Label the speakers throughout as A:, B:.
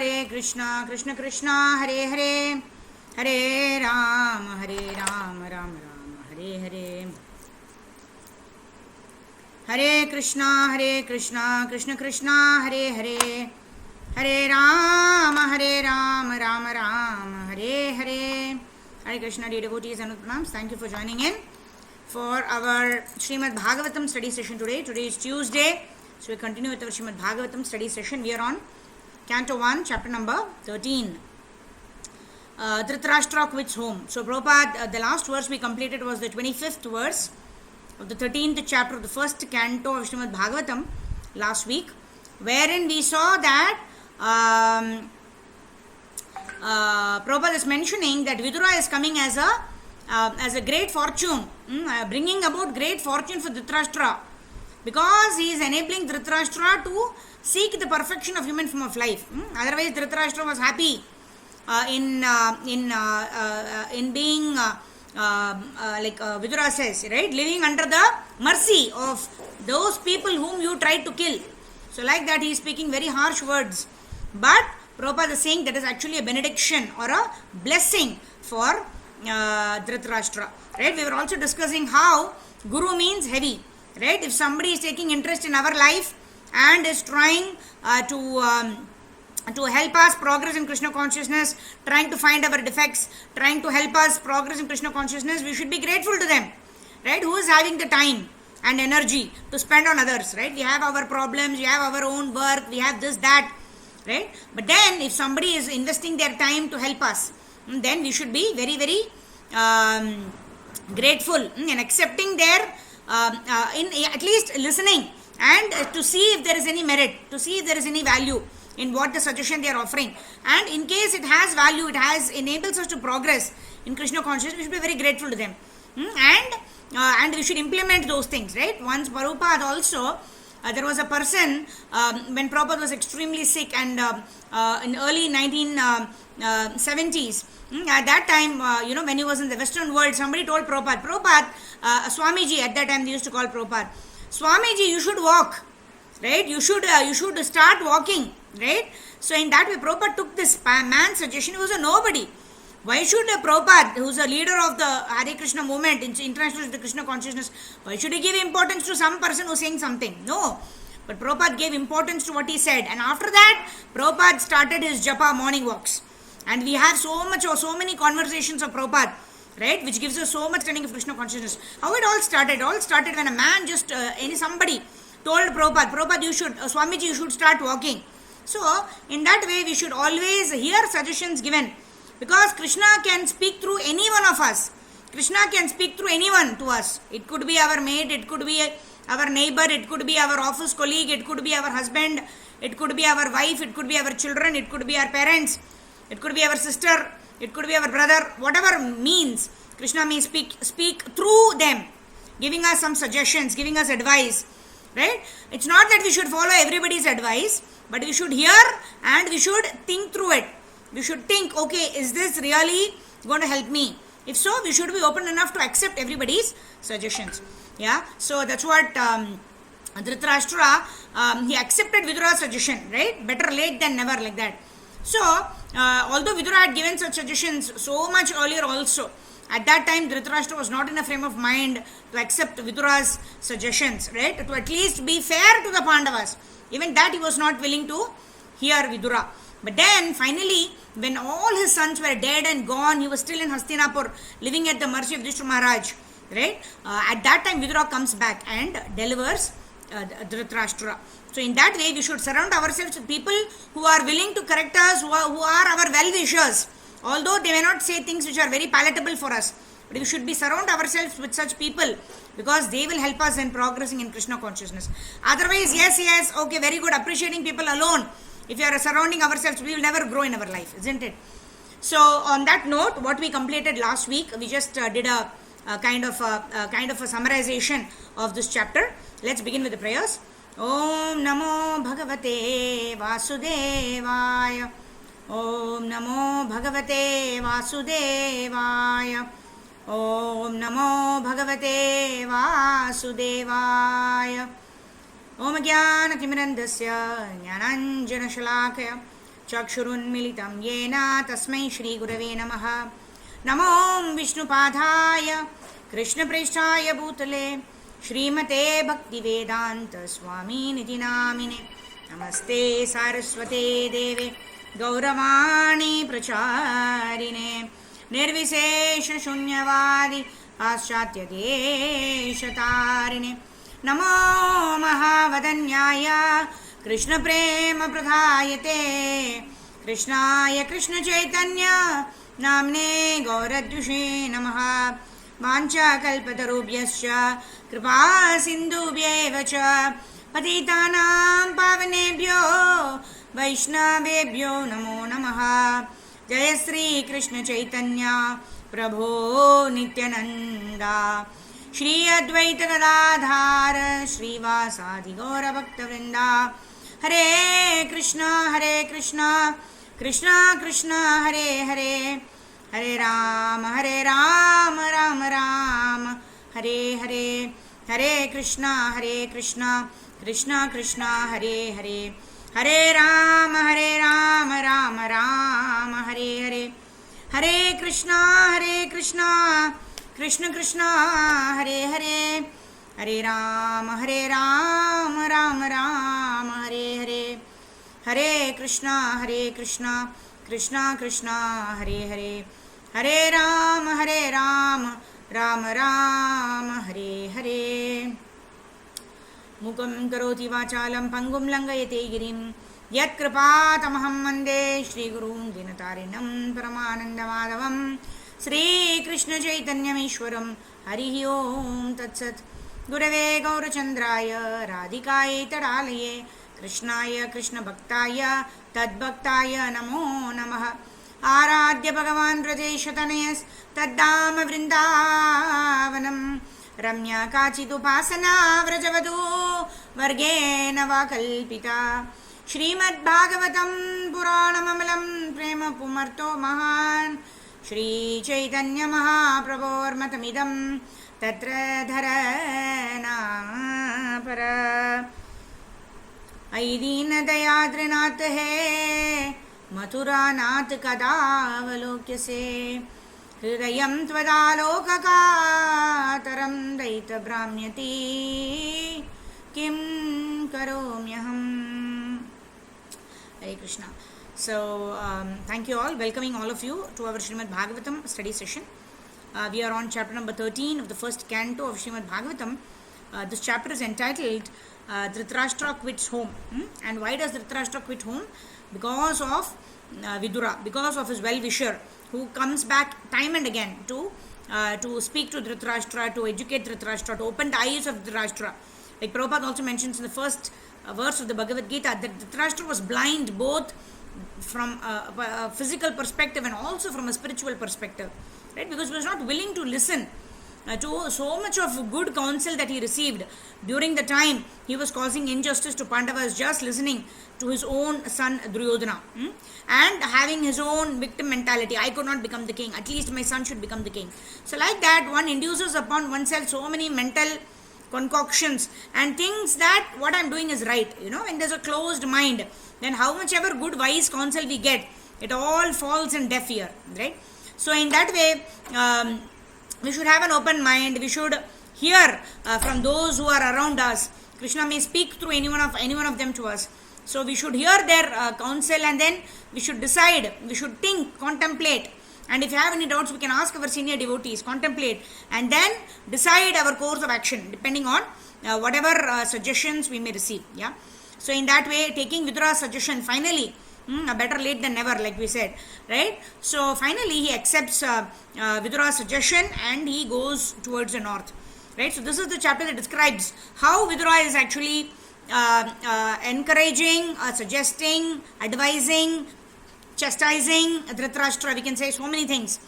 A: Hare Krishna, Krishna Krishna, Hare Hare, Hare Rama, Rama Rama, Hare Hare. Hare Krishna, Krishna Krishna, Hare Hare, Hare Rama, Rama Rama, Hare Hare. Hare Krishna, dear devotees and pranams. Thank you for joining in for our Srimad Bhagavatam study session today. Today is Tuesday, so we continue with our Srimad Bhagavatam study session. We are on Canto 1, chapter number 13. Dhritarashtra quits home. So Prabhupada, the last verse we completed was the 25th verse of the 13th chapter of the first canto of Srimad Bhagavatam last week, wherein we saw that Prabhupada is mentioning that Vidura is coming as a great fortune, bringing about great fortune for Dhritarashtra, because he is enabling Dhritarashtra to seek the perfection of human form of life. Otherwise, Dhritarashtra was happy in being like Vidura says, right, living under the mercy of those people whom you tried to kill. So like that he is speaking very harsh words, but Prabhupada is saying that is actually a benediction or a blessing for Dhritarashtra, right? We were also discussing how Guru means heavy, right? If somebody is taking interest in our life and is trying to help us progress in Krishna consciousness, trying to find our defects, trying to help us progress in Krishna consciousness, we should be grateful to them, right? Who is having the time and energy to spend on others, right? We have our problems, we have our own work, we have this, that, right? But then if somebody is investing their time to help us, then we should be very, very grateful and accepting their, in at least listening and to see if there is any merit, to see if there is any value in what the suggestion they are offering. And in case it has value, enables us to progress in Krishna consciousness, we should be very grateful to them. And we should implement those things, right? Once Prabhupada also, there was a person, when Prabhupada was extremely sick and in early 1970s, at that time, when he was in the Western world, somebody told Prabhupada, Swamiji, at that time they used to call Prabhupada, Swamiji, you should walk, right? You should start walking, right? So in that way, Prabhupada took this man's suggestion. He was a nobody. Why should Prabhupada, who is a leader of the Hare Krishna movement, international Krishna consciousness, why should he give importance to some person who is saying something? No. But Prabhupada gave importance to what he said. And after that, Prabhupada started his japa morning walks. And we have so many conversations of Prabhupada, right, which gives us so much training of Krishna consciousness. How it all started? It all started when a man somebody told Prabhupada, you should, Swamiji, you should start walking. So, in that way, we should always hear suggestions given. Because Krishna can speak through any one of us. Krishna can speak through anyone to us. It could be our maid, it could be our neighbor, it could be our office colleague, it could be our husband, it could be our wife, it could be our children, it could be our parents, it could be our sister, it could be our brother, whatever means. Krishna may speak through them, giving us some suggestions, giving us advice, right? It's not that we should follow everybody's advice, but we should hear and we should think through it. We should think, okay, is this really going to help me? If so, we should be open enough to accept everybody's suggestions. Yeah, so that's what Dhritarashtra, he accepted Vidura's suggestion, right? Better late than never, like that. So, although Vidura had given such suggestions so much earlier also, at that time Dhritarashtra was not in a frame of mind to accept Vidura's suggestions, right? To at least be fair to the Pandavas. Even that he was not willing to hear Vidura. But then finally, when all his sons were dead and gone, he was still in Hastinapur, living at the mercy of Yudhishthira Maharaj, right? At that time, Vidura comes back and delivers Dhritarashtra. So in that way, we should surround ourselves with people who are willing to correct us, who are our well-wishers, although they may not say things which are very palatable for us. But we should be surround ourselves with such people because they will help us in progressing in Krishna consciousness. Otherwise, yes, okay, very good, appreciating people alone. If we are surrounding ourselves, we will never grow in our life, isn't it? So, on that note, what we completed last week, we just did a kind of a summarization of this chapter. Let's begin with the prayers. Om Namo Bhagavate Vasudevaya. Om Namo Bhagavate Vasudevaya. Om Namo Bhagavate Vasudevaya. Om Jnana Timirandasya Jnananjana Shalakaya चक्षुरुन्मिलितं येन तस्मै श्रीगुरवे नमः। नमो विष्णुपादाय कृष्णप्रेष्ठाय भूतले श्रीमते भक्तिवेदान्त स्वामिनिति नामिने। नमस्ते सारस्वते देवे गौरवाणी प्रचारिणे निर्विशेषशून्यवादि पाश्चात्यदेशतारिणे। नमो महावदन्याय कृष्णप्रेमप्रदायते कृष्णाय कृष्णचैतन्य नाम्ने गौरद्विषे नमः। वाञ्छाकल्पतरुभ्यश्च कृपासिन्धुभ्येव च पतितानां पावनेभ्यो वैष्णवेभ्यो नमो नमः। जय श्री कृष्ण चैतन्य प्रभो नित्यानंदा श्री अद्वैत गदाधार श्रीवासादि गौरभक्तवृंदा। हरे कृष्ण कृष्ण कृष्ण हरे हरे, हरे राम राम राम हरे हरे, हरे कृष्ण कृष्ण कृष्ण हरे हरे, हरे राम राम राम हरे हरे, हरे कृष्ण कृष्ण कृष्ण हरे हरे, हरे राम राम राम हरे हरे, हरे कृष्ण कृष्ण कृष्ण हरे हरे, हरे राम राम राम हरे हरे। मुखं करोति वाचालं पंगुं लङ्घयते गिरिं यत्कृपातमहं वन्दे श्रीगुरुं दीनतारिणं परमानन्दमाधवं श्रीकृष्णचैतन्यमीश्वरं। हरिः ओं तत्सत्। गुरवे गौरचन्द्राय राधिकायै तडालये कृष्णाय कृष्णभक्ताय तद्भक्ताय नमो नमः। आराध्य भगवान् ब्रजेशतनयस्तद्धाम वृन्दावनं रम्या काचिदुपासना व्रजवधू वर्गेण वा कल्पिता। श्रीमद्भागवतं पुराणममलं प्रेम पुमर्तो महान् श्रीचैतन्यमहाप्रभोर्मतमिदं तत्र धरनापर। ऐ दीनदयाद्रनाथ हे मथुरानाथ कदावलोक्यसे, हृदयं त्वदालोककातरं दयितभ्राम्यति किं करोम्यहम्। Hare Krishna. So, thank you all, welcoming all of you to our Srimad Bhagavatam study session. We are on chapter number 13 of the first canto of Srimad Bhagavatam. This chapter is entitled Dhritarashtra quits home. And why does Dhritarashtra quit home? Because of Vidura, because of his well-wisher who comes back time and again to speak to Dhritarashtra, to educate Dhritarashtra, to open the eyes of Dhritarashtra. Like Prabhupada also mentions in the first verse of the Bhagavad Gita that Dhritarashtra was blind both from a physical perspective and also from a spiritual perspective, right? Because he was not willing to listen to so much of good counsel that he received during the time he was causing injustice to Pandavas, just listening to his own son Duryodhana, and having his own victim mentality. I could not become the king, at least my son should become the king. So like that, one induces upon oneself so many mental concoctions and thinks that what I'm doing is right. When there's a closed mind, then how much ever good wise counsel we get, it all falls in deaf ear, right? So in that way, we should have an open mind. We should hear from those who are around us. Krishna may speak through any one of them to us. So we should hear their counsel, and then we should decide, we should think, contemplate. And if you have any doubts, we can ask our senior devotees, contemplate, and then decide our course of action depending on whatever suggestions we may receive. Yeah. So in that way, taking Vidura's suggestion, finally, better late than never, like we said, right? So finally, he accepts Vidura's suggestion and he goes towards the north, right? So this is the chapter that describes how Vidura is actually encouraging, suggesting, advising, chastising Dhritarashtra. We can say so many things,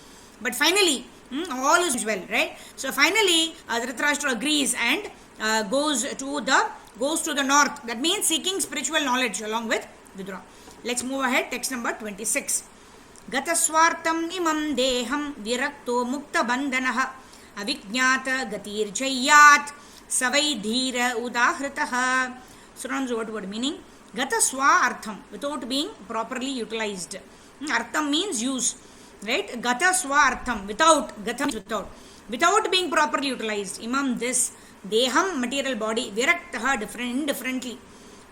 A: but finally all is well, right? So finally Dhritarashtra agrees and goes to the north. That means seeking spiritual knowledge along with Vidura. Let's move ahead. Text number 26. Gataswartam imam deham virakto mukta bandhanah avignata gatirjayat savai dhira udahritah. Synonyms word to word meaning. Gata swa artham, without being properly utilized. Artham means use, right? Gata swa artham, without, gata means without being properly utilized. Imam this, deham material body, viraktaha indifferently.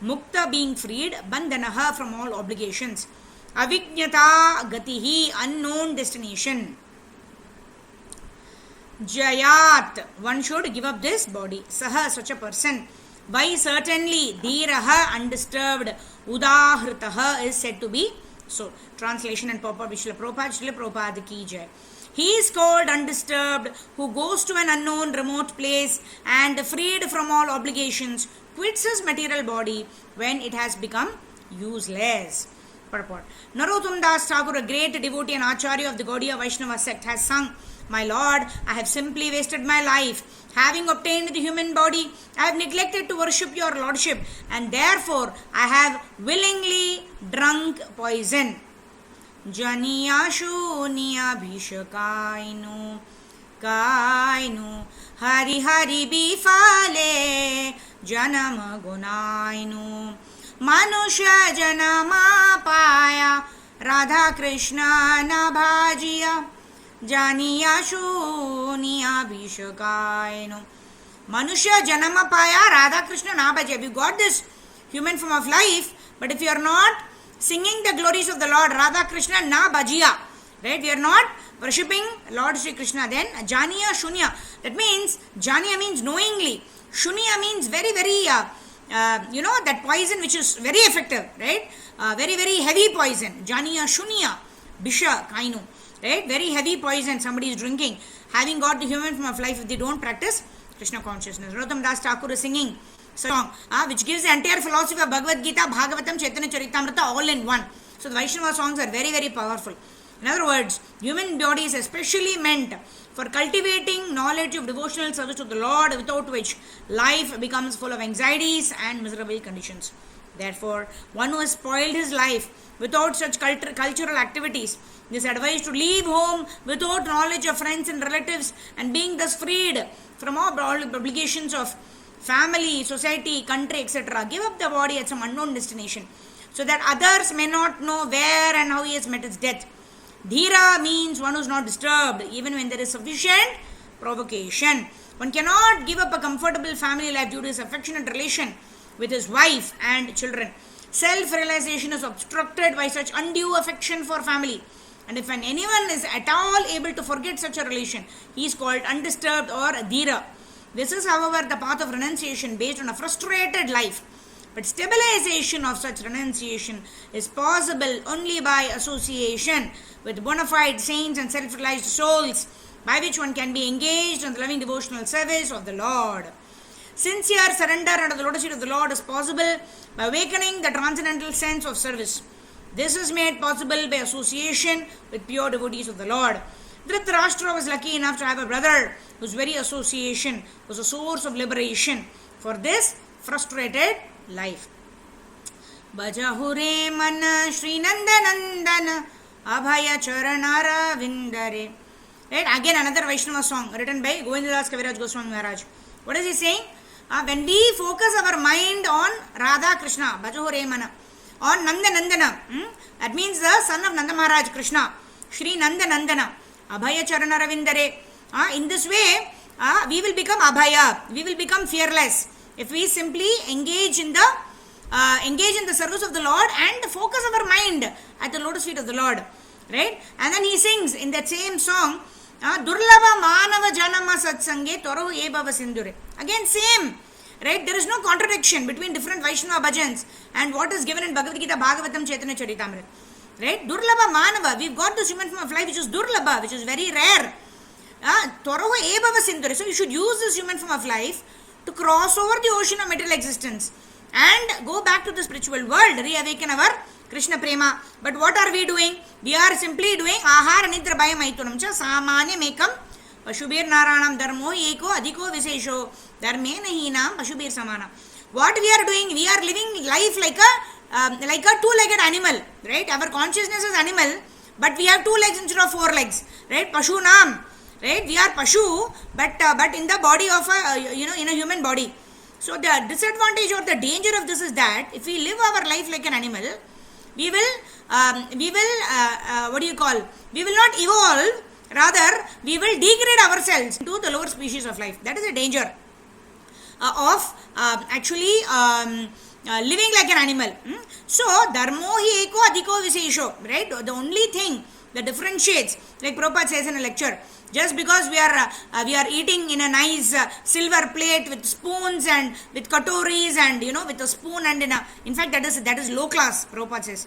A: Mukta being freed, bandhanaha from all obligations. Avijnata gatihi, unknown destination. Jayat, one should give up this body. Saha, such a person. Why certainly, dhiraha, undisturbed. Udahritaha is said to be so. Translation and purport, Srila Prabhupada ki jai. He is called undisturbed, who goes to an unknown remote place and freed from all obligations, quits his material body when it has become useless. Purport. Narottam Das Thakur, a great devotee and acharya of the Gaudiya Vaishnava sect, has sung, "My Lord, I have simply wasted my life. Having obtained the human body, I have neglected to worship your lordship, and therefore I have willingly drunk poison." Janiya shuniya bhishakainu kainu hari hari bifale janam gunainu manusha janama paya Radha Krishna na bhajiya Janiya shuniya bhishakainu. Manusha janama paya Radha Krishna na bhajiya. We got this human form of life, but if you are not singing the glories of the Lord, Radha Krishna na bhajiya, right? We are not worshipping Lord Sri Krishna, then Janiya Shunya. That means, Janiya means knowingly. Shunya means very, very, that poison which is very effective, right? Very, very heavy poison. Janiya Shunya, Bisha Kainu, right? Very heavy poison somebody is drinking, having got the human form of life if they don't practice Krishna consciousness. Narottam Das Thakur is singing song which gives the entire philosophy of Bhagavad Gita, Bhagavatam, Chaitanya Charitamrita all in one. So the Vaishnava songs are very, very powerful. In other words, human body is especially meant for cultivating knowledge of devotional service to the Lord, without which life becomes full of anxieties and miserable conditions. Therefore, one who has spoiled his life without such cultural activities is advised to leave home without knowledge of friends and relatives, and being thus freed from all obligations of family, society, country, etc. Give up the body at some unknown destination, so that others may not know where and how he has met his death. Dhira means one who is not disturbed, even when there is sufficient provocation. One cannot give up a comfortable family life due to his affectionate relation with his wife and children. Self-realization is obstructed by such undue affection for family. And if anyone is at all able to forget such a relation, he is called undisturbed or dhira. This is, however, the path of renunciation based on a frustrated life. But stabilization of such renunciation is possible only by association with bona fide saints and self-realized souls, by which one can be engaged in the loving devotional service of the Lord. Sincere surrender under the lotus feet of the Lord is possible by awakening the transcendental sense of service. This is made possible by association with pure devotees of the Lord. Dhritarashtra was lucky enough to have a brother whose very association was a source of liberation for this frustrated life. Bhajahure mana Shri Nandanandana Abhaya Charanara Vindare. Right? Again another Vaishnava song written by Govindadas Kaviraj Goswami Maharaj. What is he saying? When we focus our mind on Radha Krishna, Bhajahure mana, on Nanda Nandana, that means the son of Nanda Maharaj Krishna, Shri Nanda Nandana, Abhaya Charanara Vindare. In this way, we will become Abhaya, we will become fearless. If we simply engage in the service of the Lord and focus our mind at the lotus feet of the Lord, right? And then he sings in that same song, Durlava Manava Janama Satsange Toru Ebhava Sindhure. Again, same, right? There is no contradiction between different Vaishnava bhajans and what is given in Bhagavad Gita, Bhagavatam, Chaitanya Charitamrita, right? Durlava Manava, we've got this human form of life which is Durlabha, which is very rare. Toru Ebhava Sindhure. So you should use this human form of life to cross over the ocean of material existence and go back to the spiritual world, reawaken our Krishna Prema. But what are we doing? We are simply doing Ahara Nidra Bhaya Maitunam Cha Samanya Mekam Pashubir Naranam Dharmo Eko Adhiko Visesho Dharme Nahinam Pashubir Samana. What we are doing? We are living life like a two-legged animal, right? Our consciousness is animal, but we have 2 legs instead of 4 legs, right? Pashunam. Right, we are Pashu, but in the body of in a human body, So the disadvantage or the danger of this is that if we live our life like an animal, we will we will not evolve, rather we will degrade ourselves to the lower species of life. That is a danger of actually living like an animal. So dharmo hi eko adhiko visesho, right? The only thing that differentiates, like Prabhupada says in a lecture, just because we are eating in a nice silver plate with spoons and with katoris and with a spoon, and in fact that is low class. Prabhupada says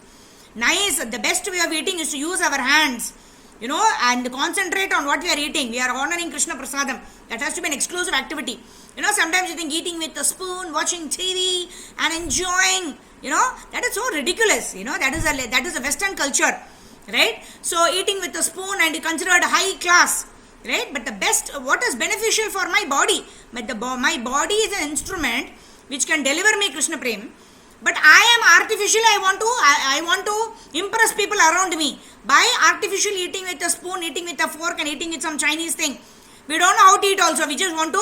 A: nice, the best way of eating is to use our hands, and concentrate on what we are eating. We are honoring Krishna Prasadam. That has to be an exclusive activity. Sometimes you think eating with a spoon, watching TV and enjoying, that is so ridiculous. That is a Western culture, right? So eating with a spoon and considered high class, right? But the best, what is beneficial for my body? But my body is an instrument which can deliver me Krishna Prem. But I am artificially, I want to impress people around me by artificially eating with a spoon, eating with a fork, and eating with some Chinese thing. We don't know how to eat also. We just want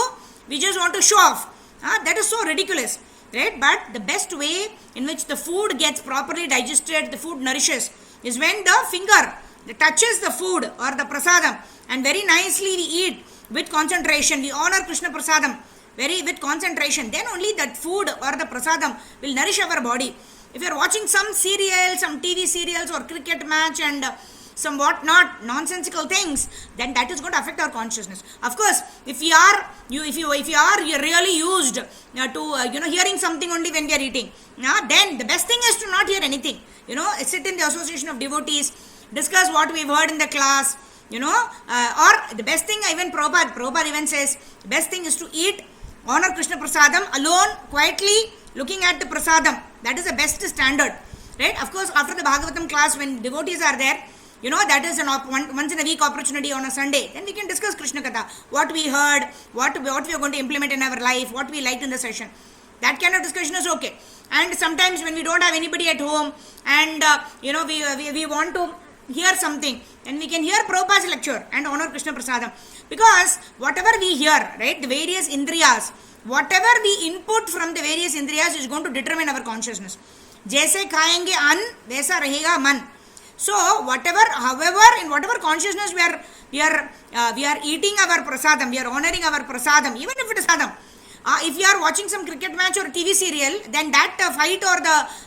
A: to show off. That is so ridiculous, right? But the best way in which the food gets properly digested, the food nourishes, is when the finger touches the food or the prasadam, and very nicely we eat with concentration. We honor Krishna Prasadam with concentration. Then only that food or the prasadam will nourish our body. If you are watching some serials, some TV serials or cricket match and some whatnot nonsensical things, then that is going to affect our consciousness. Of course, if you are really used to hearing something only when we are eating, then the best thing is to not hear anything. Sit in the association of devotees, discuss what we've heard in the class. Or the best thing, even Prabhupada even says, the best thing is to eat, honor Krishna Prasadam alone, quietly looking at the Prasadam. That is the best standard, right? Of course, after the Bhagavatam class, when devotees are there, that is once in a week opportunity on a Sunday. Then we can discuss Krishna Katha, what we heard, what we are going to implement in our life, what we liked in the session. That kind of discussion is okay. And sometimes when we don't have anybody at home and we want to hear something, then we can hear Prabhupada's lecture and honor Krishna Prasadam. Because whatever we hear, right, the various indriyas, whatever we input from the various indriyas is going to determine our consciousness. Jaise khayenge an, waisa rahega man. So however, in whatever consciousness we are eating our prasadam, we are honoring our prasadam, even if it is sadam. If you are watching some cricket match or TV serial, then that fight or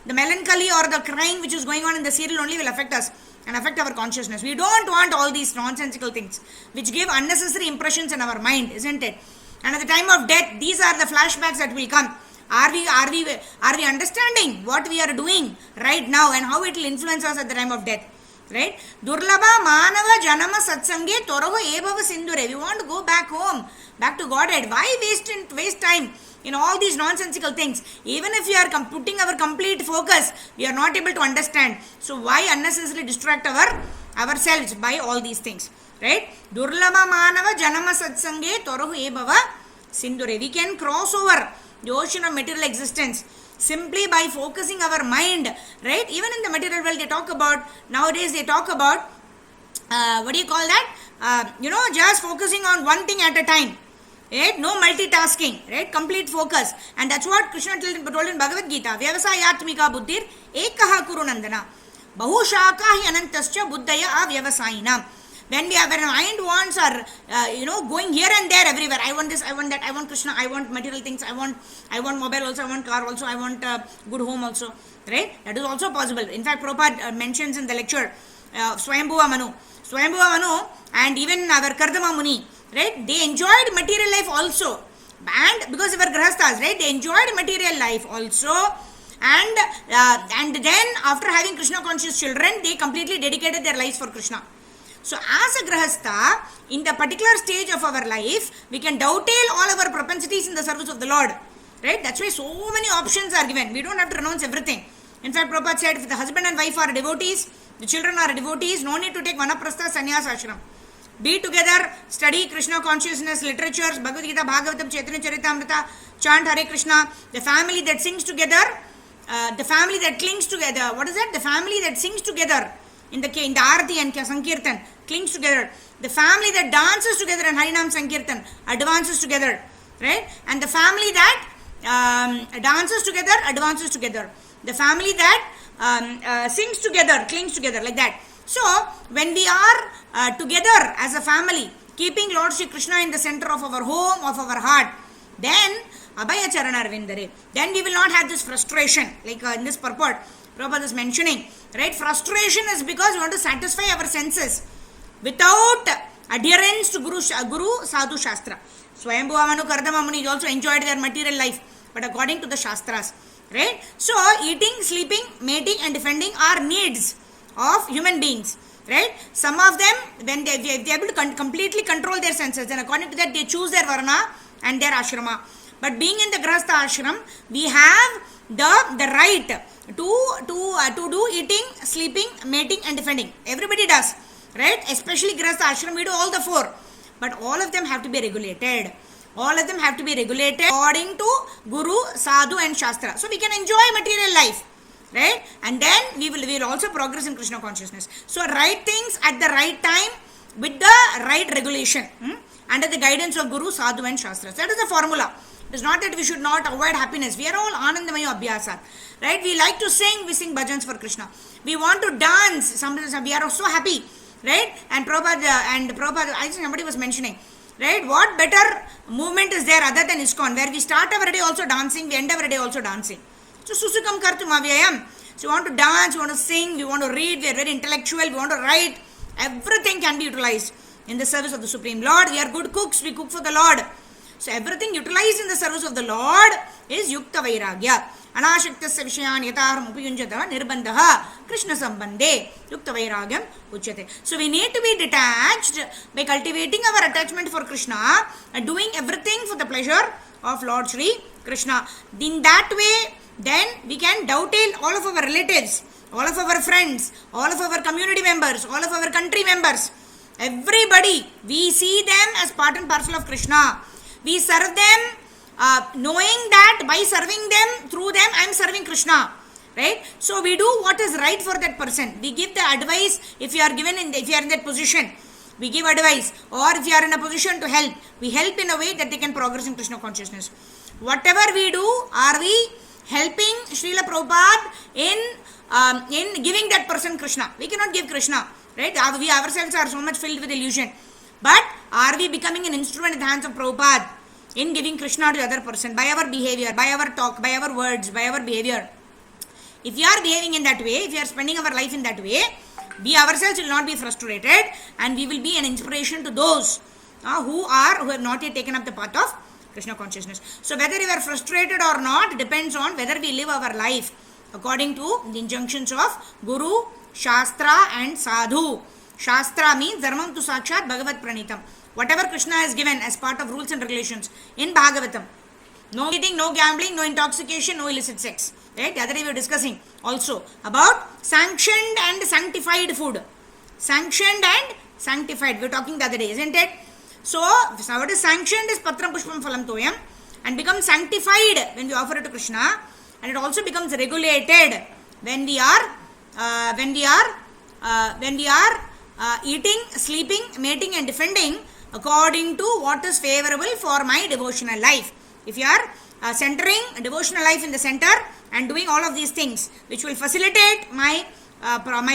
A: the melancholy or the crying which is going on in the serial only will affect us and affect our consciousness. We don't want all these nonsensical things which give unnecessary impressions in our mind, isn't it? And at the time of death, these are the flashbacks that will come. Are we understanding what we are doing right now and how it will influence us at the time of death? Right? Durlabha manava janama satsange toroho ebhava sindhure. We want to go back home, back to Godhead. Why waste time in all these nonsensical things? Even if we are putting our complete focus, we are not able to understand. So why unnecessarily distract ourselves by all these things? Right? Durlabha manava janama satsange toroho ebhava sindhure. We can cross over the ocean of material existence simply by focusing our mind, right? Even in the material world, nowadays they talk about just focusing on one thing at a time, right? No multitasking, right? Complete focus. And that's what Krishna told in Bhagavad Gita. Vyavasayatmika buddhir ekaha kuru nandana bahushaka hi anantascha buddhaya avyavasayinam. When our mind wants are going here and there everywhere. I want this, I want that, I want Krishna, I want material things, I want mobile also, I want car also, I want good home also, right? That is also possible. In fact, Prabhupada mentions in the lecture Swayambhuva Manu and even our Kardama Muni, right? They enjoyed material life also, and because they were grahasthas, right? They enjoyed material life also, and then after having Krishna conscious children, they completely dedicated their lives for Krishna. So as a grahastha, in the particular stage of our life, we can dovetail all our propensities in the service of the Lord. Right? That's why so many options are given. We don't have to renounce everything. In fact, Prabhupada said, if the husband and wife are devotees, the children are devotees, no need to take vanaprastha sannyas ashram. Be together, study Krishna consciousness, literatures, Bhagavad Gita, Bhagavatam, Chaitanya Charitamrita, chant Hare Krishna. The family that sings together, the family that clings together. What is that? The family that sings together in the Arati and Sankirtan clings together. The family that dances together in Harinam Sankirtan advances together, right? And the family that dances together, advances together. The family that sings together, clings together, like that. So, when we are together as a family, keeping Lord Shri Krishna in the center of our home, of our heart, then Abhaya Charana Arvindare, then we will not have this frustration, like in this purport, Prabhupada is mentioning, right? Frustration is because we want to satisfy our senses without adherence to Guru Sadhu Shastra. Swayambhuva Manu Kardama Muni also enjoyed their material life, but according to the Shastras, right? So, eating, sleeping, mating, and defending are needs of human beings, right? Some of them, when they are able to completely control their senses, then according to that, they choose their varna and their ashrama. But being in the Grahastha ashram, we have the right to do eating, sleeping, mating, and defending. Everybody does, right? Especially Grahastha ashram, we do all the four. But all of them have to be regulated. All of them have to be regulated according to Guru, Sadhu, and Shastra. So we can enjoy material life, right? And then we will also progress in Krishna consciousness. So right things at the right time with the right regulation, under the guidance of Guru, Sadhu, and Shastra. That is the formula. It is not that we should not avoid happiness. We are all Anandamaya Abhyasa, right? We like to sing, we sing bhajans for Krishna. We want to dance. Sometimes we are so happy, right? And Prabhupada, I think somebody was mentioning, right? What better movement is there other than ISKCON, where we start our day also dancing, we end our day also dancing. So, Susukam Kartum Avyayam. So, we want to dance, we want to sing, we want to read, we are very intellectual, we want to write. Everything can be utilized in the service of the Supreme Lord. We are good cooks, we cook for the Lord. So, everything utilized in the service of the Lord is Yukta Vairagya. Anashaktasya Vishayan Yataham Upayunjataha Nirbandhaha Krishna Sambandhe Yukta Vairagyam Uchyate. So, we need to be detached by cultivating our attachment for Krishna and doing everything for the pleasure of Lord Shri Krishna. In that way, then we can dovetail all of our relatives, all of our friends, all of our community members, all of our country members. Everybody, we see them as part and parcel of Krishna. We serve them knowing that by serving them, through them, I am serving Krishna. Right? So we do what is right for that person. We give the advice if you are if you are in that position. We give advice. Or if you are in a position to help, we help in a way that they can progress in Krishna consciousness. Whatever we do, are we helping Srila Prabhupada in giving that person Krishna? We cannot give Krishna. Right? We ourselves are so much filled with illusion. But are we becoming an instrument in the hands of Prabhupada in giving Krishna to the other person by our behavior, by our talk, by our words, by our behavior? If we are behaving in that way, if we are spending our life in that way, we ourselves will not be frustrated and we will be an inspiration to those who have not yet taken up the path of Krishna consciousness. So whether we are frustrated or not depends on whether we live our life according to the injunctions of Guru, Shastra and Sadhu. Shastra means Dharmam tu Sakshat Bhagavat Pranitam. Whatever Krishna has given as part of rules and regulations in Bhagavatam. No eating, no gambling, no intoxication, no illicit sex. Right? The other day we were discussing also about sanctioned and sanctified food. Sanctioned and sanctified. We were talking the other day, isn't it? So, what is sanctioned is Patram Pushpam Phalam Toyam and becomes sanctified when we offer it to Krishna, and it also becomes regulated when we are eating, sleeping, mating and defending according to what is favorable for my devotional life. If you are centering devotional life in the center and doing all of these things which will facilitate my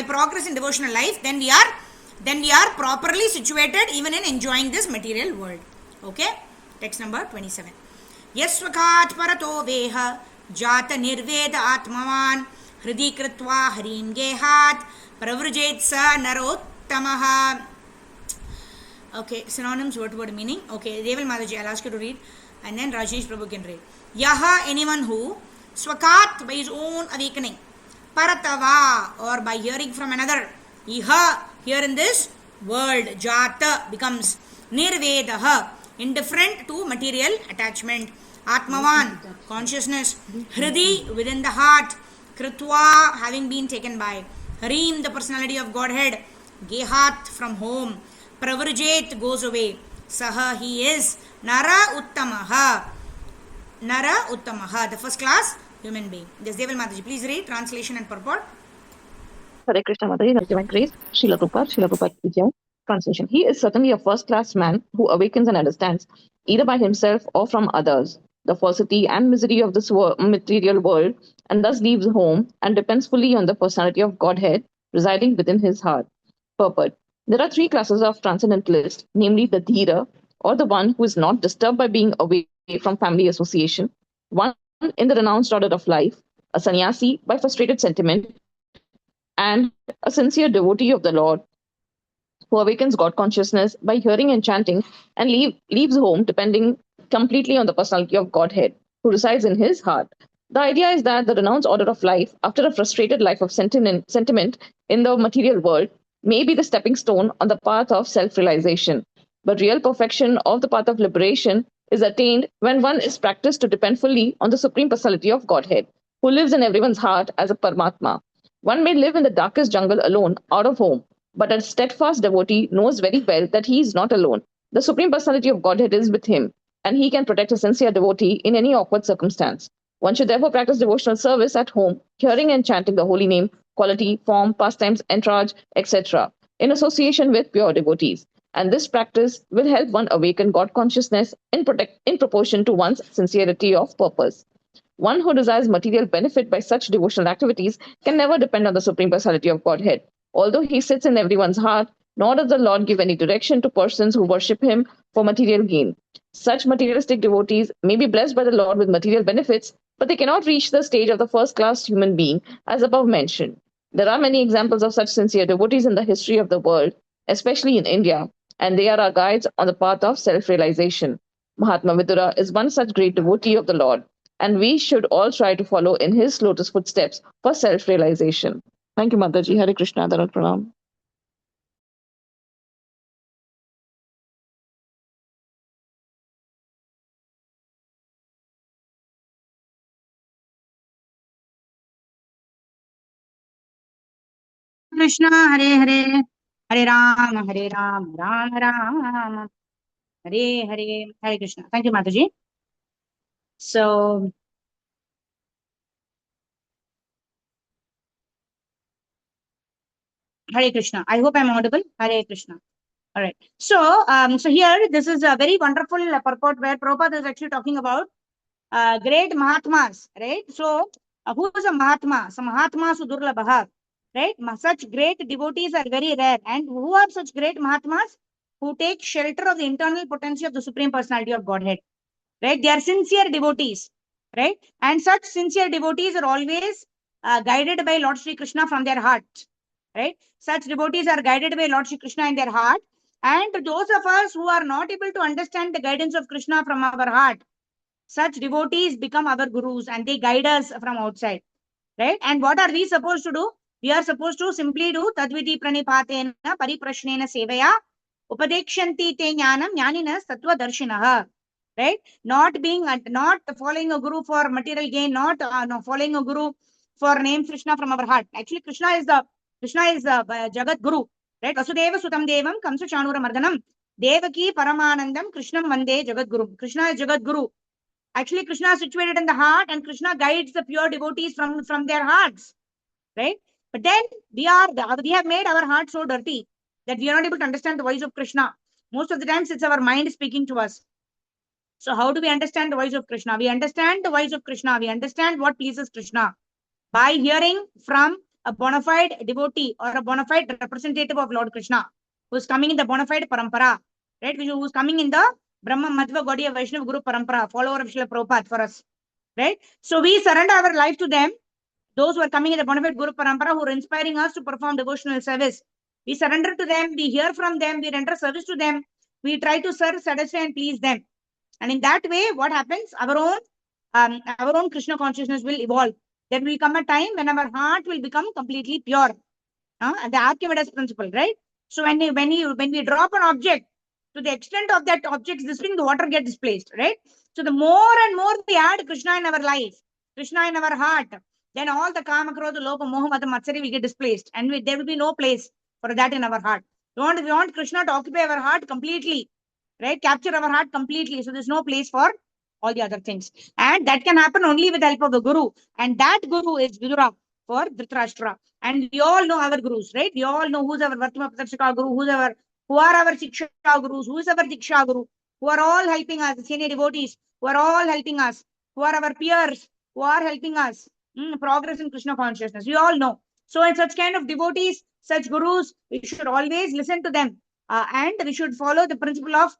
A: progress in devotional life, then we are properly situated even in enjoying this material world. Okay? Text number 27. Yasvakat parato veha jata nirveda atmavan hridi kritva harim gehat pravrjet sa narottamaha. Okay, synonyms, word meaning. Okay, Deval Mataji, I'll ask you to read, and then Rajesh Prabhu can read. Yaha, anyone who, swakat, by his own awakening, paratava, or by hearing from another, iha, here in this world, jata, becomes nirvedaha, indifferent to material attachment, atmavan, consciousness, hridi, within the heart, kritva, having been taken by, harim, the personality of Godhead, gehat, from home, pravrjet, goes away, saha, he is, nara uttamaha, the first class human being. This Deval Mataji, please read translation and purport.
B: Hare Krishna Mataji, Divine Grace, Srila Prabhupada Vijay. Translation. He is certainly a first class man who awakens and understands, either by himself or from others, the falsity and misery of this material world, and thus leaves home and depends fully on the personality of Godhead residing within his heart. Purport. There are three classes of transcendentalists, namely the Dhira, or the one who is not disturbed by being away from family association, one in the renounced order of life, a sannyasi by frustrated sentiment, and a sincere devotee of the Lord who awakens God consciousness by hearing and chanting and leaves home depending completely on the personality of Godhead who resides in his heart. The idea is that the renounced order of life, after a frustrated life of sentiment in the material world, may be the stepping stone on the path of self realization. But real perfection of the path of liberation is attained when one is practiced to depend fully on the Supreme Personality of Godhead, who lives in everyone's heart as a Paramatma. One may live in the darkest jungle alone, out of home, but a steadfast devotee knows very well that he is not alone. The Supreme Personality of Godhead is with him, and he can protect a sincere devotee in any awkward circumstance. One should therefore practice devotional service at home, hearing and chanting the holy name, quality, form, pastimes, entourage, etc., in association with pure devotees. And this practice will help one awaken God consciousness in proportion to one's sincerity of purpose. One who desires material benefit by such devotional activities can never depend on the Supreme Personality of Godhead. Although he sits in everyone's heart, nor does the Lord give any direction to persons who worship him for material gain. Such materialistic devotees may be blessed by the Lord with material benefits, but they cannot reach the stage of the first-class human being, as above mentioned. There are many examples of such sincere devotees in the history of the world, especially in India, and they are our guides on the path of self-realization. Mahatma Vidura is one such great devotee of the Lord, and we should all try to follow in his lotus footsteps for self-realization. Thank you, Mataji. Hare Krishna, Dharat Pranam.
A: Krishna, Hare Hare, Hare Ram, Ram Ram, Hare Hare, Hare Krishna. Thank you, Mataji. So, Hare Krishna. I hope I'm audible. Hare Krishna. All right. So here, this is a very wonderful purport where Prabhupada is actually talking about great Mahatmas, right? So, who is a Mahatma? So, Mahatma Sudurlabha, right? Such great devotees are very rare. And who are such great Mahatmas? Who take shelter of the internal potency of the Supreme Personality of Godhead, right? They are sincere devotees, right? And such sincere devotees are always guided by Lord Sri Krishna from their heart, right? Such devotees are guided by Lord Sri Krishna in their heart. And those of us who are not able to understand the guidance of Krishna from our heart, such devotees become our gurus and they guide us from outside, right? And what are we supposed to do? We are supposed to simply do Tadviti Pranipatena Pariprashnena Sevaya Upadekshanti Te Jnanam Jnaninas Tattva Darshinah, right? Not following a guru for material gain, not following a guru for name Krishna from our heart. Actually, Krishna is the Jagat Guru, right? Vasudeva Sutam Devam Kamsa Chanura Mardanam Devaki Paramanandam Krishnam Vande Jagat Guru. Krishna is Jagat Guru. Actually, Krishna is situated in the heart and Krishna guides the pure devotees from their hearts, right? But then we have made our heart so dirty that we are not able to understand the voice of Krishna. Most of the times it's our mind speaking to us. So how do we understand the voice of Krishna? We understand the voice of Krishna. We understand what pleases Krishna by hearing from a bona fide devotee or a bona fide representative of Lord Krishna who is coming in the bona fide parampara, right? Who is coming in the Brahma Madhva Gaudiya Vaishnava Guru Parampara, follower of Srila Prabhupada for us, right? So we surrender our life to them, those who are coming in the bona fide Guru Parampara who are inspiring us to perform devotional service. We surrender to them, we hear from them, we render service to them, we try to serve, satisfy and please them. And in that way, what happens? Our own Krishna consciousness will evolve. There will come a time when our heart will become completely pure. The Archimedes principle, right? So when we drop an object, to the extent of that object's displacing, the water gets displaced, right? So the more and more we add Krishna in our life, Krishna in our heart, then all the Kama, Krodha, Lopa, Moha, Mata, Matsari will get displaced. And there will be no place for that in our heart. We want Krishna to occupy our heart completely, right? Capture our heart completely. So there's no place for all the other things. And that can happen only with the help of the Guru. And that Guru is Vidura for Dhritarashtra. And we all know our Gurus, right? We all know who's our Vartma Pradarshaka Guru, who are our Siksha Gurus, who is our Diksha Guru. who are all helping us, senior devotees, who are all helping us, who are our peers, who are helping us progress in Krishna consciousness. We all know. So in such kind of devotees, such gurus, we should always listen to them. And we should follow the principle of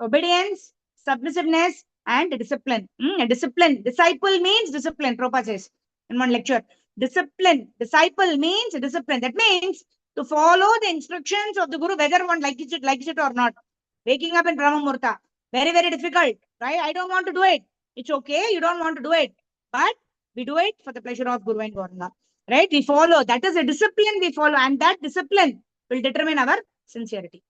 A: obedience, submissiveness, and discipline. Discipline. Disciple means discipline, Prabhupada says in one lecture. Discipline. Disciple means discipline. That means to follow the instructions of the Guru, whether one likes it or not. Waking up in Brahma Murta. Very, very difficult, right? I don't want to do it. It's okay. You don't want to do it. But we do it for the pleasure of Guru and Gauranga. Right? We follow. That is a discipline we follow. And that discipline will determine our sincerity.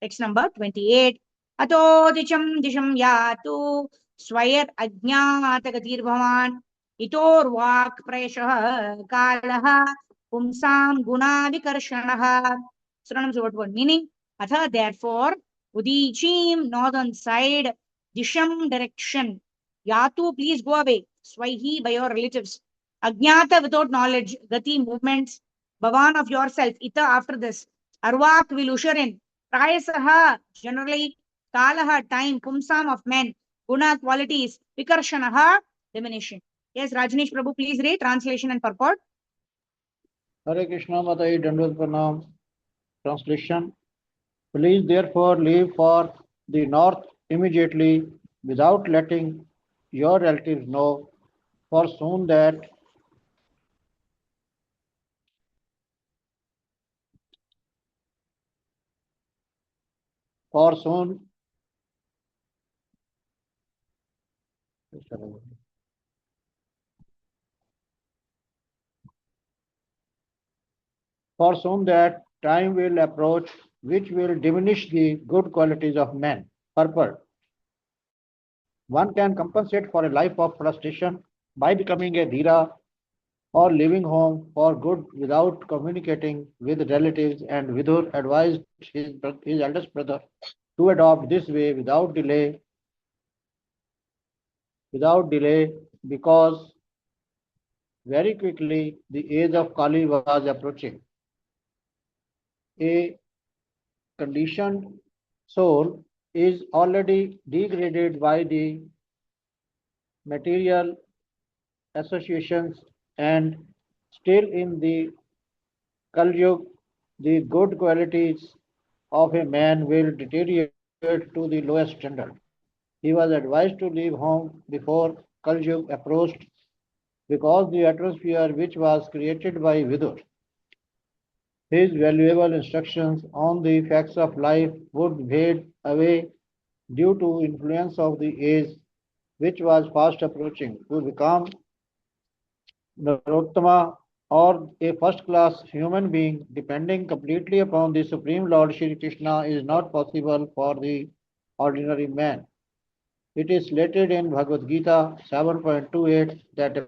A: Text number 28. Ato dicham disham yatu swayat ajñātagatir bhavan itorvak prayashah kalaha pumsam guna vikarshanaha. Synonyms of word. Meaning, atha therefore, Udichim, northern side, Disham direction. Yatu, please go away. Swaihi, by your relatives. Ajnata, without knowledge. Gati, movements. Bhavan, of yourself. Ita, after this. Arvak, will usher in. Prayasaha, generally. Kalaha, time. Pumsam, of men. Guna, qualities. Vikarshanaha, diminution. Yes, Rajneesh Prabhu, please read translation and purport.
C: Hare Krishna Matayi Dandvat Pranam. Translation. Please therefore leave for the north immediately without letting your relatives know, for soon that time will approach which will diminish the good qualities of men. Purport. One can compensate for a life of frustration by becoming a dhira or leaving home for good without communicating with relatives, and Vidur advised his eldest brother to adopt this way without delay because very quickly the age of Kali was approaching. A conditioned soul is already degraded by the material associations, and still in the Kali Yuga, the good qualities of a man will deteriorate to the lowest standard. He was advised to leave home before Kali Yuga approached because the atmosphere which was created by Vidur, his valuable instructions on the facts of life, would fade away due to influence of the age which was fast approaching. To become Narottama, or a first-class human being, depending completely upon the Supreme Lord Shri Krishna, is not possible for the ordinary man. It is stated in Bhagavad Gita 7.28 that a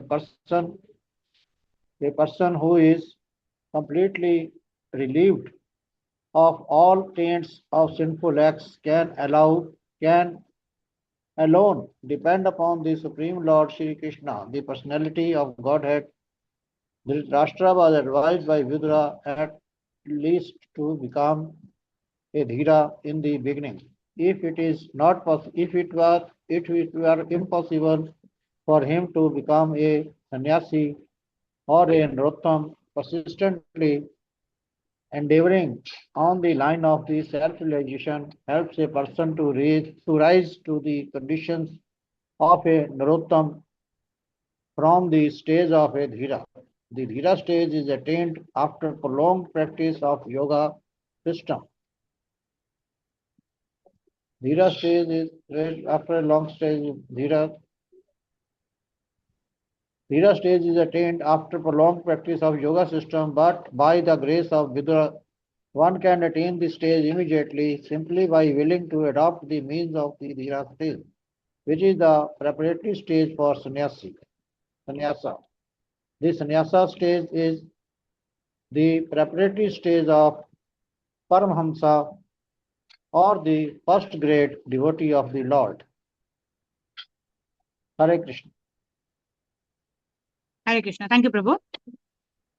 C: person who is completely relieved of all taints of sinful acts can alone depend upon the Supreme Lord Shri Krishna, the personality of Godhead. Dhritarashtra was advised by Vidura at least to become a dhira in the beginning. If it were impossible for him to become a sannyasi or a narottam, persistently endeavoring on the line of the self-realization helps a person to rise to the conditions of a narottam from the stage of a dhira. The dhira stage is attained after prolonged practice of yoga system. Dhira stage is after a long stage. Dhira stage is attained after prolonged practice of yoga system, but by the grace of Vidura, one can attain this stage immediately simply by willing to adopt the means of the Dhira stage, which is the preparatory stage for sannyasa. The sannyasa stage is the preparatory stage of Paramhamsa, or the first grade devotee of the Lord. Hare Krishna.
A: Hare Krishna. Thank you, Prabhu.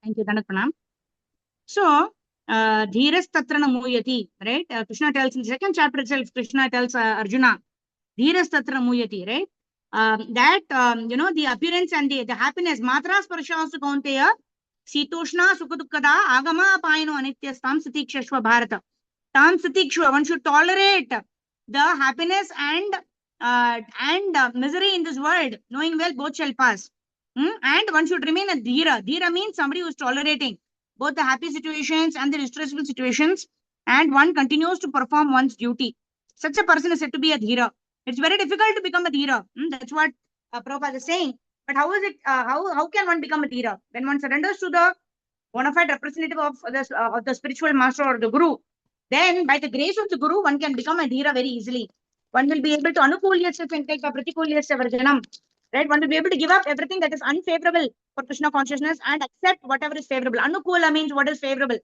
A: Thank you, Dandat Pranam. So, Dhiras tatra na muyati, right? Krishna tells in the second chapter itself, Krishna tells Arjuna, Dhiras tatra muyati, right? That, the appearance and the happiness, matra sparshasu kaunteya, sitoshna sukadukada, agama apayano anityastam sitikshashva bharata. Tam sitikshva, one should tolerate the happiness and misery in this world, knowing well both shall pass. And one should remain a dhira. Dhira means somebody who is tolerating both the happy situations and the distressful situations, and one continues to perform one's duty. Such a person is said to be a dhira. It's very difficult to become a dhira. That's what Prabhupada is saying. But how is it? How can one become a dhira? When one surrenders to the bona fide representative of the spiritual master or the guru, then by the grace of the guru, one can become a dhira very easily. One will be able to anukulyasya sankalpa pratikulyasya varjanam. Right? One will be able to give up everything that is unfavorable for Krishna consciousness and accept whatever is favorable. Anukula means what is favorable.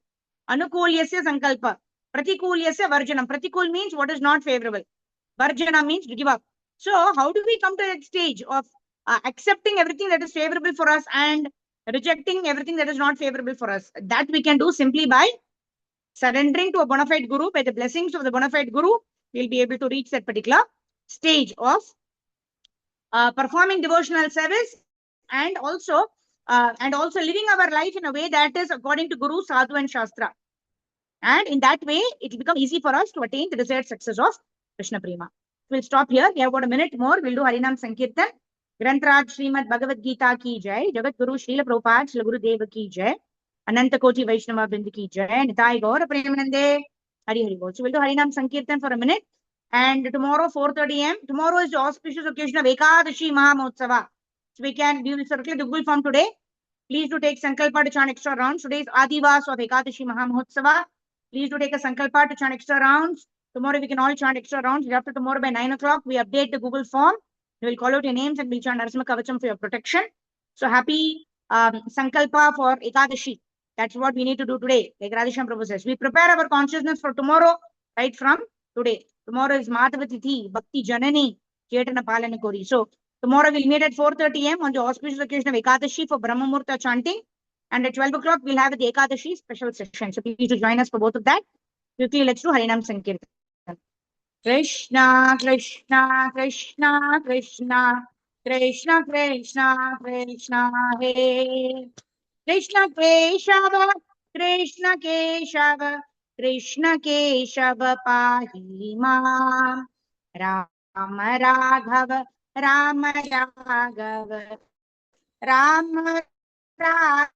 A: Anukulyasya sankalpa. Pratikulyasya varjanam. Pratikul means what is not favorable. Varjana means to give up. So how do we come to that stage of accepting everything that is favorable for us and rejecting everything that is not favorable for us? That we can do simply by surrendering to a bona fide guru. By the blessings of the bona fide guru, we'll be able to reach that particular stage of performing devotional service and also living our life in a way that is according to Guru, Sadhu and Shastra. And in that way, it will become easy for us to attain the desired success of Krishna Prema. We'll stop here. We have about a minute more. We'll do Harinam Sankirtan. Grantraj Srimad Bhagavad Gita ki jai. Jagat Guru Srila Prabhupada Srila Guru Deva ki jai. Ananta Koti Vaishnava Bind ki jai. Nitai Gaura Premanande. Hari Hari Bol. So we'll do Harinam Sankirtan for a minute. And tomorrow, 4:30 a.m. Tomorrow is the auspicious occasion of Ekadashi Mahamotsava. So we will circulate the Google form today. Please do take Sankalpa to chant extra rounds. Today is Adivas of Ekadashi Mahamotsava. Please do take a Sankalpa to chant extra rounds. Tomorrow we can all chant extra rounds. After tomorrow by 9 o'clock, we update the Google form. We will call out your names and we'll chant Narasimha Kavacham for your protection. So happy Sankalpa for Ekadashi. That's what we need to do today. Like Radhesham Prabhu says, we prepare our consciousness for tomorrow right from today. Tomorrow is Madhava Tithi, Bhakti Janani, Chetana Palana Kori. So tomorrow we'll meet at 4:30 a.m. on the auspicious occasion of Ekadashi for Brahma Murta chanting. And at 12 o'clock, we'll have the Ekadashi special session. So please do join us for both of that. Quickly, let's do Harinam Sankirtan. Krishna, Krishna, Krishna, Krishna, Krishna, Krishna, Krishna, Hare. Krishna Keshava, Krishna Keshava, Krishna Keshava Pahi Mam. Rama Raghava, Rama Raghava, Rama Raghava.